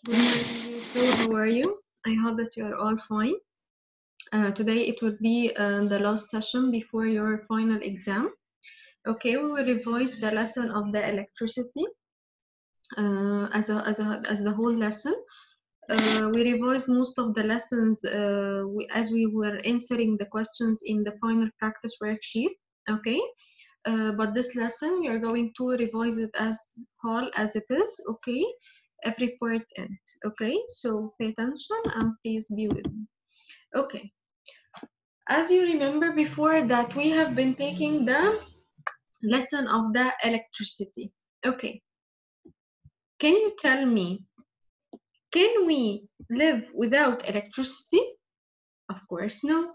Good morning, you two. How are you? I hope that you are all fine. Today it will be the last session before your final exam. Okay, we will revise the lesson of the electricity as the whole lesson. We revised most of the lessons as we were answering the questions in the final practice worksheet. Okay, but this lesson we are going to revise it as whole as it is. Okay, every part in it. Okay, so pay attention and please be with me. Okay, as you remember before that we have been taking the lesson of the electricity. Okay, can you tell me, can we live without electricity? Of course no.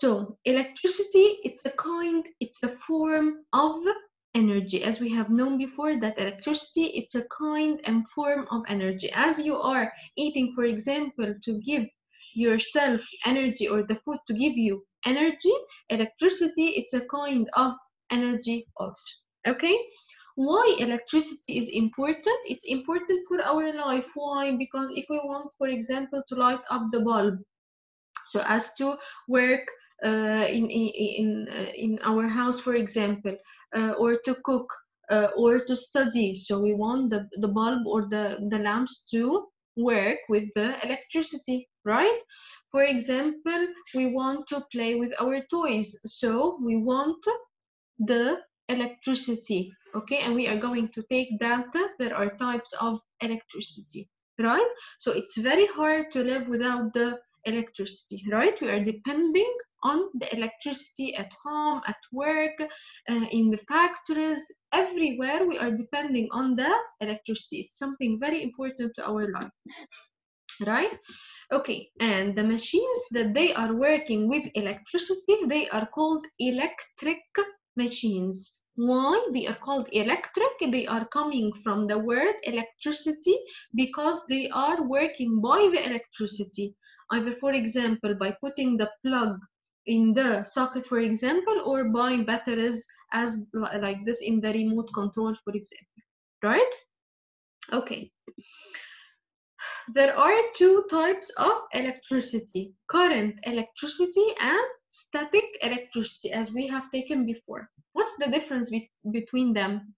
So electricity, it's a form of energy, as we have known before that electricity, it's a kind and form of energy. As you are eating, for example, to give yourself energy, or the food to give you energy, electricity, it's a kind of energy also. Okay? Why electricity is important? It's important for our life. Why? Because if we want, for example, to light up the bulb, so as to work in our house, for example, or to cook, or to study, so we want the bulb or the lamps to work with the electricity, right? For example, we want to play with our toys, so we want the electricity. Okay, and we are going to take data. There are types of electricity, right? So it's very hard to live without the electricity, right? We are depending on the electricity at home, at work, in the factories, everywhere we are depending on the electricity. It's something very important to our life, right? Okay, and the machines that they are working with electricity, they are called electric machines. Why they are called electric? They are coming from the word electricity because they are working by the electricity. Either, for example, by putting the plug in the socket, for example, or by batteries as like this in the remote control, for example, right? Okay. There are two types of electricity: current electricity and static electricity, as we have taken before. What's the difference between them?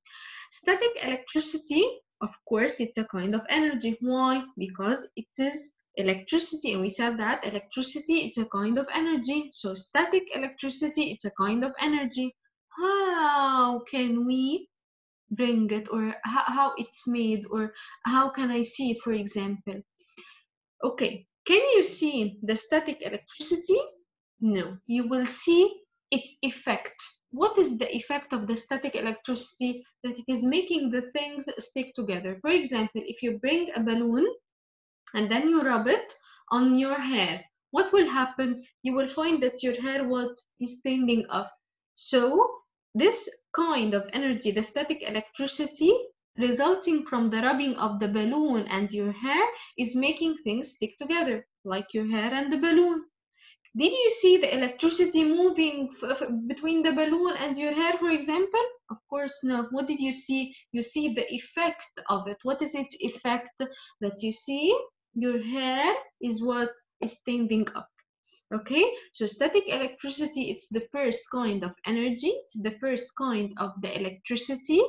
Static electricity, of course, it's a kind of energy. Why? Because it is electricity, and we said that electricity, it's a kind of energy. So static electricity, it's a kind of energy. How can we bring it, or how it's made, or how can I see it, for example? Okay, can you see the static electricity? No, you will see its effect. What is the effect of the static electricity? That it is making the things stick together. For example, if you bring a balloon and then you rub it on your hair, what will happen? You will find that your hair is standing up. So this kind of energy, the static electricity resulting from the rubbing of the balloon and your hair, is making things stick together, like your hair and the balloon. Did you see the electricity moving between the balloon and your hair, for example? Of course no. What did you see? You see the effect of it. What is its effect? That you see your hair is what is standing up. Okay, so static electricity, it's the first kind of energy. It's the first kind of the electricity.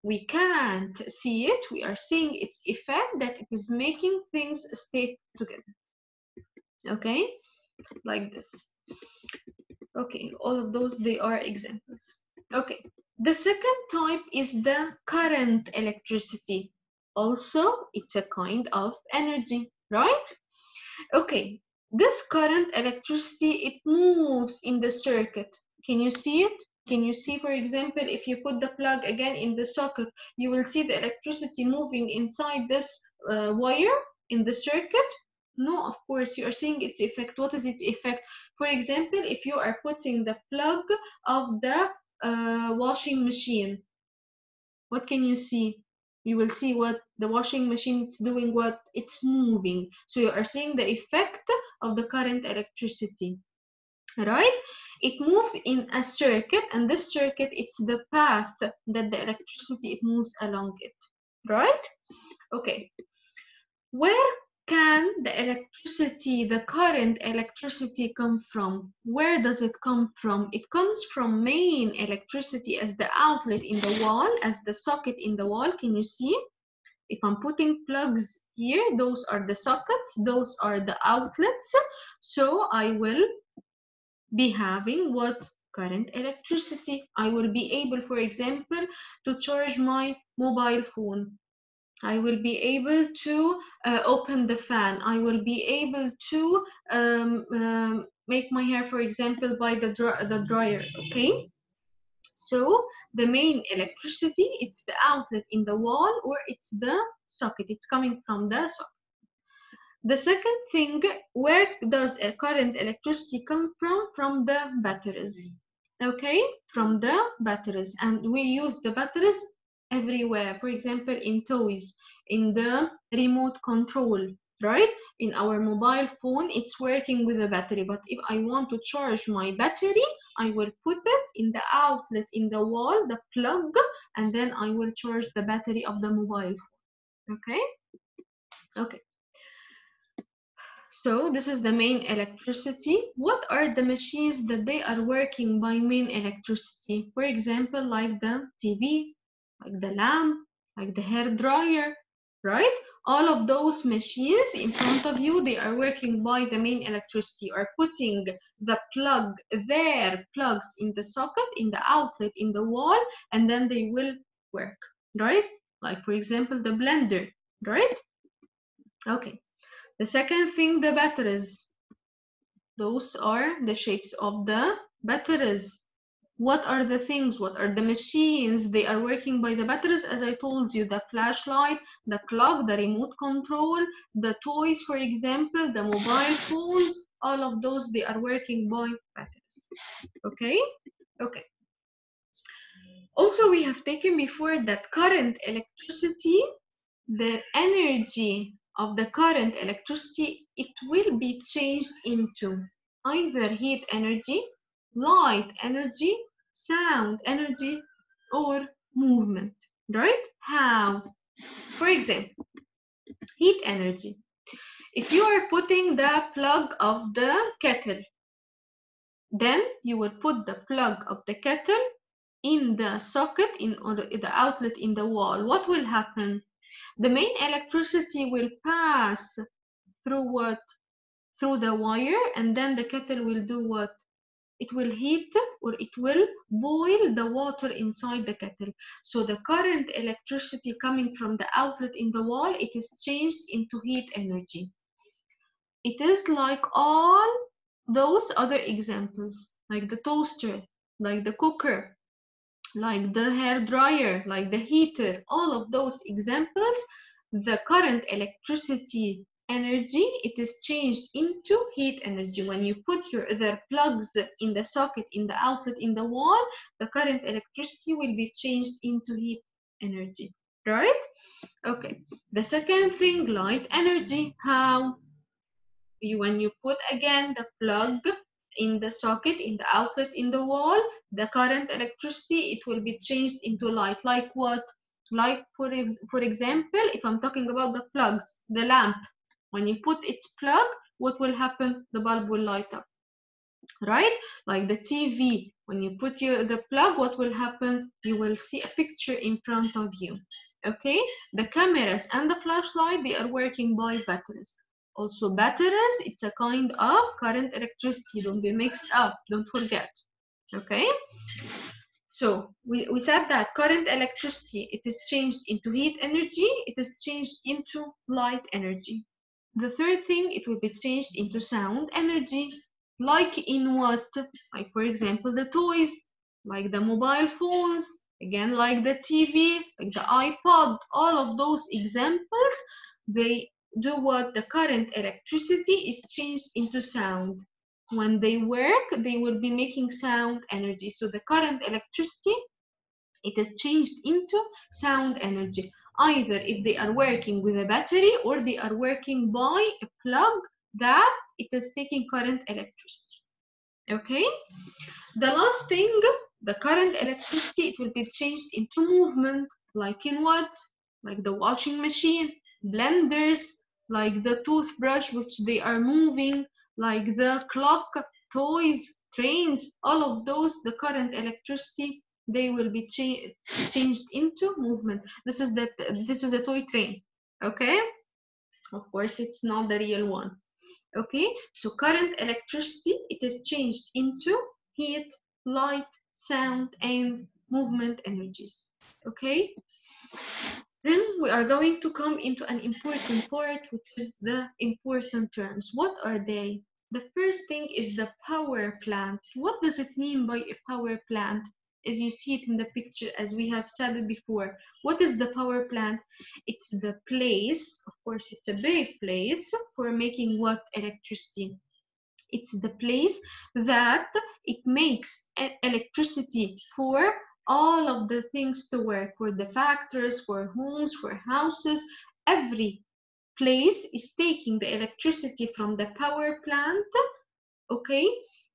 We can't see it. We are seeing its effect, that it is making things stay together. Okay, like this. Okay, all of those, they are examples. Okay, the second type is the current electricity. Also, it's a kind of energy, right? Okay, this current electricity, it moves in the circuit. Can you see it? Can you see, for example, if you put the plug again in the socket, you will see the electricity moving inside this wire in the circuit? No, of course, you are seeing its effect. What is its effect? For example, if you are putting the plug of the washing machine, what can you see? You will see what the washing machine is doing, what it's moving. So you are seeing the effect of the current electricity, right? It moves in a circuit, and this circuit, it's the path that the electricity, it moves along it, right? Okay. Where can the electricity, the current electricity come from? Where does it come from? It comes from main electricity as the outlet in the wall, as the socket in the wall. Can you see? If I'm putting plugs here, those are the sockets, those are the outlets. So I will be having what? Current electricity. I will be able, for example, to charge my mobile phone. I will be able to open the fan. I will be able to make my hair, for example, by the dryer, okay? So the main electricity, it's the outlet in the wall or it's the socket. It's coming from the socket. The second thing, where does a current electricity come from? From the batteries. Okay, from the batteries. And we use the batteries everywhere. For example, in toys, in the remote control, right? In our mobile phone, it's working with a battery. But if I want to charge my battery, I will put it in the outlet in the wall, the plug, and then I will charge the battery of the mobile phone. Okay? Okay. So this is the main electricity. What are the machines that they are working by main electricity? For example, like the TV, like the lamp, like the hair dryer, right? All of those machines in front of you, they are working by the main electricity, or putting the plug, their plugs in the socket, in the outlet, in the wall, and then they will work, right? Like for example, the blender, right? Okay. The second thing, the batteries. Those are the shapes of the batteries. What are the things? What are the machines? They are working by the batteries, as I told you, the flashlight, the clock, the remote control, the toys, for example, the mobile phones, all of those, they are working by batteries. Okay? Okay. Also, we have taken before that current electricity, the energy of the current electricity, it will be changed into either heat energy, light energy, sound energy, or movement, right? How? For example, heat energy. If you are putting the plug of the kettle, then you will put the plug of the kettle in the socket, or the outlet in the wall. What will happen? The main electricity will pass through what? Through the wire, and then the kettle will do what? It will heat, or it will boil the water inside the kettle. So the current electricity coming from the outlet in the wall, it is changed into heat energy. It is like all those other examples, like the toaster, like the cooker, like the hair dryer, like the heater, all of those examples, the current electricity energy, it is changed into heat energy. When you put their plugs in the socket, in the outlet, in the wall, the current electricity will be changed into heat energy, right? Okay. The second thing, light energy. How? When you put again the plug in the socket, in the outlet, in the wall, the current electricity, it will be changed into light. Like what? Like for example, if I'm talking about the plugs, the lamp, when you put its plug, what will happen? The bulb will light up, right? Like the TV, when you put the plug, what will happen? You will see a picture in front of you, okay? The cameras and the flashlight, they are working by batteries. Also batteries, it's a kind of current electricity. Don't be mixed up, don't forget, okay? So we said that current electricity, it is changed into heat energy, it is changed into light energy. The third thing, it will be changed into sound energy. Like in what? Like for example, the toys, like the mobile phones, again like the TV, like the iPod, all of those examples, they do what? The current electricity is changed into sound. When they work, they will be making sound energy. So the current electricity, it is changed into sound energy, either if they are working with a battery or they are working by a plug that it is taking current electricity. Okay, the last thing, the current electricity, it will be changed into movement. Like in what? Like the washing machine, blenders, like the toothbrush, which they are moving, like the clock, toys, trains, all of those, the current electricity, they will be changed into movement. This is a toy train, okay? Of course, it's not the real one. Okay, so current electricity, it is changed into heat, light, sound, and movement energies. Okay, then we are going to come into an important part, which is the important terms. What are they? The first thing is the power plant. What does it mean by a power plant? As you see it in the picture, as we have said it before, what is the power plant? It's the place, of course, it's a big place for making what? Electricity. It's the place that it makes electricity for all of the things to work, for the factories, for homes, for houses. Every place is taking the electricity from the power plant. Okay,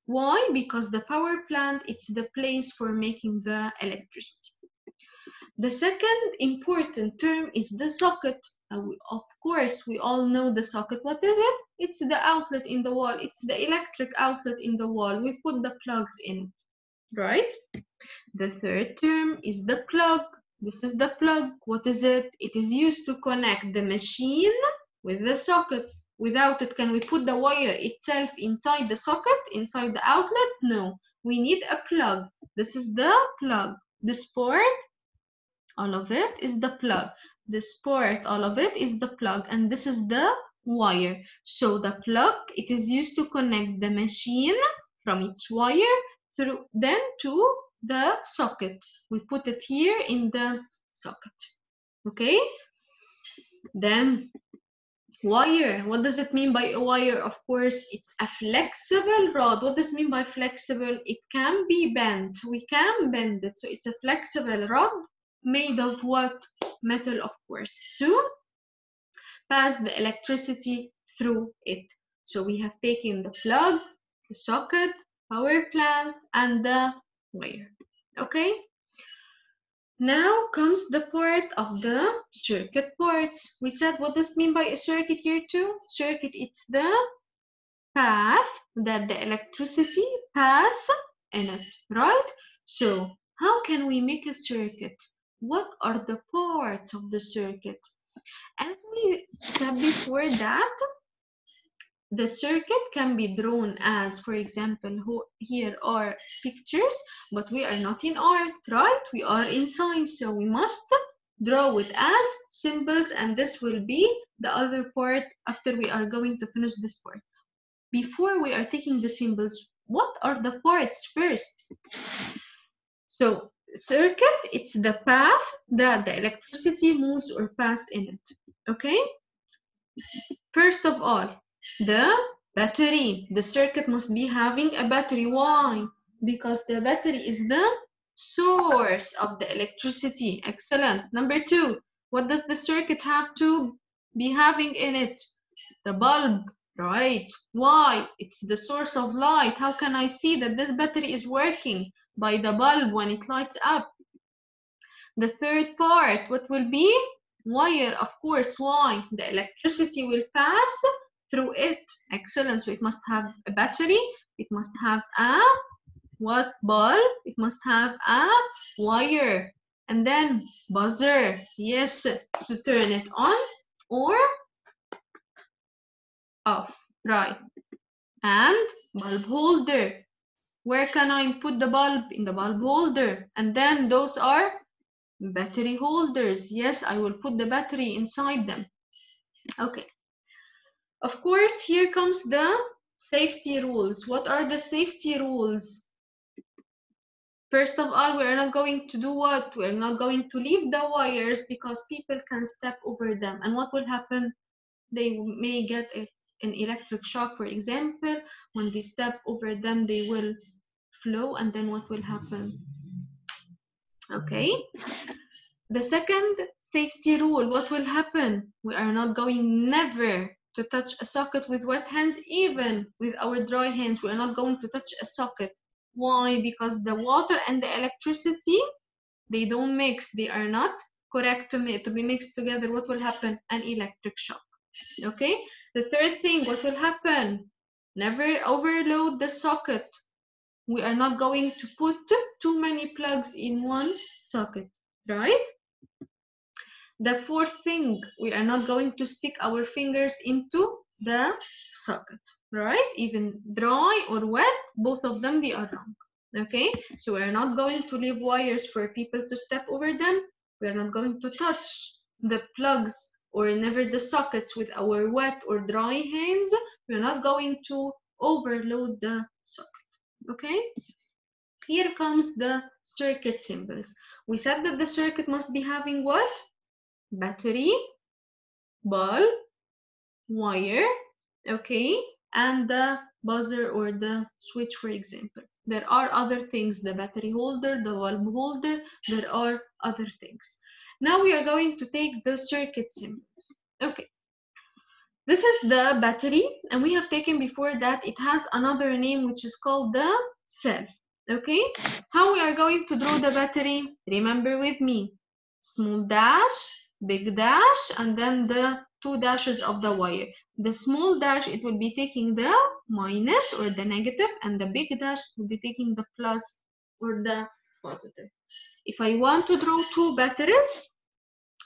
why? Because the power plant, it's the place for making the electricity. The second important term is the socket. Of course, we all know the socket. What is it? It's the outlet in the wall. It's the electric outlet in the wall. We put the plugs in, right? The third term is the plug. This is the plug. What is it? It is used to connect the machine with the socket. Without it, can we put the wire itself inside the socket, inside the outlet? No. We need a plug. This is the plug. This part, all of it is the plug. This part, all of it is the plug, and this is the wire. So the plug, it is used to connect the machine from its wire through then to the socket. We put it here in the socket. Okay, then wire. What does it mean by a wire? Of course, it's a flexible rod. What does it mean by flexible? It can be bent. We can bend it. So it's a flexible rod made of what? Metal, of course, to pass the electricity through it. So we have taken the plug, the socket, power plant, and the wire. Okay? Now comes the part of the circuit parts. We said, what does it mean by a circuit here too? Circuit, it's the path that the electricity pass in it, right? So how can we make a circuit? What are the parts of the circuit? As we said before that, the circuit can be drawn as, for example, here are pictures, but we are not in art, right? We are in science, so we must draw it as symbols, and this will be the other part after we are going to finish this part. Before we are taking the symbols, what are the parts first? So circuit, it's the path that the electricity moves or pass in it, okay? First of all, the battery. The circuit must be having a battery. Why? Because the battery is the source of the electricity. Excellent. Number two, what does the circuit have to be having in it? The bulb, right? Why? It's the source of light. How can I see that this battery is working? By the bulb when it lights up. The third part, what will be? Wire, of course. Why? The electricity will pass through it. Excellent. So it must have a battery. It must have a what? Bulb. It must have a wire. And then buzzer. Yes, to turn it on or off. Right. And bulb holder. Where can I put the bulb? In the bulb holder. And then those are battery holders. Yes, I will put the battery inside them. Okay. Of course, here comes the safety rules. What are the safety rules? First of all, we are not going to do what? We are not going to leave the wires because people can step over them. And what will happen? They may get an electric shock, for example. When they step over them, they will flow. And then what will happen? Okay. The second safety rule, what will happen? We are not going never to touch a socket with wet hands, even with our dry hands. We are not going to touch a socket. Why? Because the water and the electricity, they don't mix. They are not correct to be mixed together. What will happen? An electric shock. Okay, the third thing, what will happen? Never overload the socket. We are not going to put too many plugs in one socket, right? The fourth thing, we are not going to stick our fingers into the socket, right? Even dry or wet, both of them, they are wrong. Okay, so we're not going to leave wires for people to step over them. We're not going to touch the plugs or never the sockets with our wet or dry hands. We're not going to overload the socket. Okay, here comes the circuit symbols. We said that the circuit must be having what? Battery, bulb, wire, okay, and the buzzer or the switch, for example. There are other things, the battery holder, the bulb holder, there are other things. Now we are going to take the circuit symbols. Okay, this is the battery, and we have taken before that it has another name which is called the cell. Okay, how we are going to draw the battery? Remember with me, small dash, big dash, and then the two dashes of the wire. The small dash, it will be taking the minus or the negative, and the big dash will be taking the plus or the positive. If I want to draw two batteries,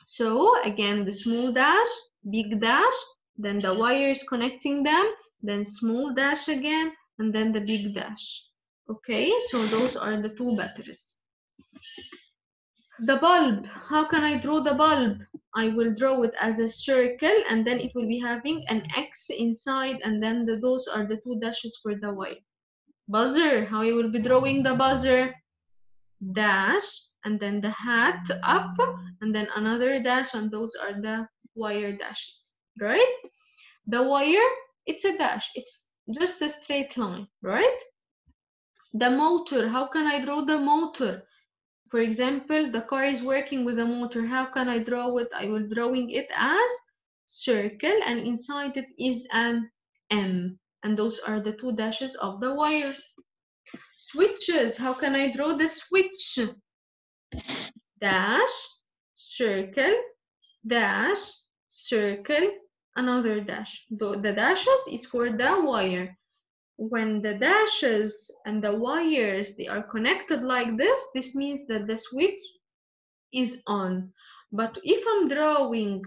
so again, the small dash, big dash, then the wires connecting them, then small dash again, and then the big dash. Okay, so those are the two batteries. The bulb, how can I draw the bulb? I will draw it as a circle, and then it will be having an X inside, and then those are the two dashes for the wire. Buzzer, how you will be drawing the buzzer? Dash, and then the hat up, and then another dash, and those are the wire dashes, right? The wire, it's a dash, it's just a straight line, right? The motor, how can I draw the motor? For example, the car is working with a motor. How can I draw it? I will drawing it as circle, and inside it is an M, and those are the two dashes of the wire. Switches, how can I draw the switch? Dash, circle, dash, circle, another dash. The dashes is for the wire. When the dashes and the wires, they are connected like this means that the switch is on. But if I'm drawing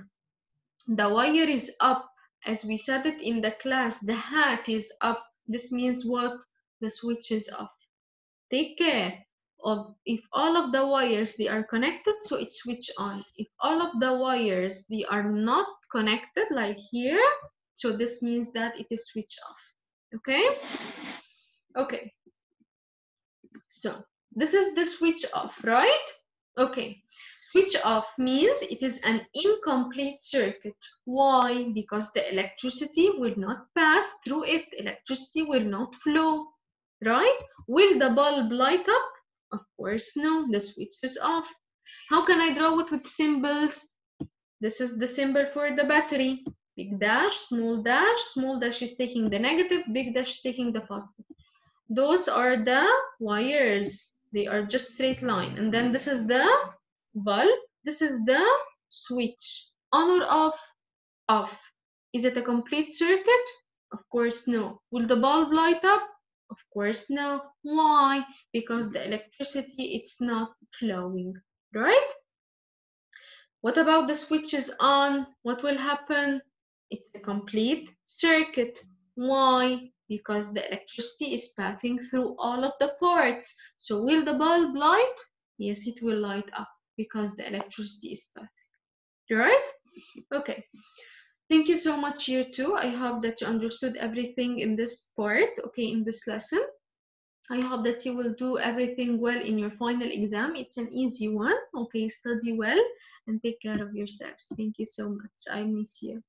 the wire is up, as we said it in the class, the hat is up, this means what? The switch is off. Take care of, if all of the wires they are connected, so it's switch on. If all of the wires they are not connected, like here, so this means that it is switch off. Okay, okay, so this is the switch off, right? Okay, switch off means it is an incomplete circuit. Why? Because the electricity will not pass through it, electricity will not flow, right? Will the bulb light up? Of course no, the switch is off. How can I draw it with symbols? This is the symbol for the battery. Big dash, small dash is taking the negative, big dash is taking the positive. Those are the wires. They are just straight line. And then this is the bulb. This is the switch. On or off? Off. Is it a complete circuit? Of course no. Will the bulb light up? Of course no. Why? Because the electricity, it's not flowing, right? What about the switches on? What will happen? It's a complete circuit. Why? Because the electricity is passing through all of the parts. So will the bulb light? Yes, it will light up because the electricity is passing. Right? Okay. Thank you so much, year 2. I hope that you understood everything in this part, okay, in this lesson. I hope that you will do everything well in your final exam. It's an easy one, okay? Study well and take care of yourselves. Thank you so much. I miss you.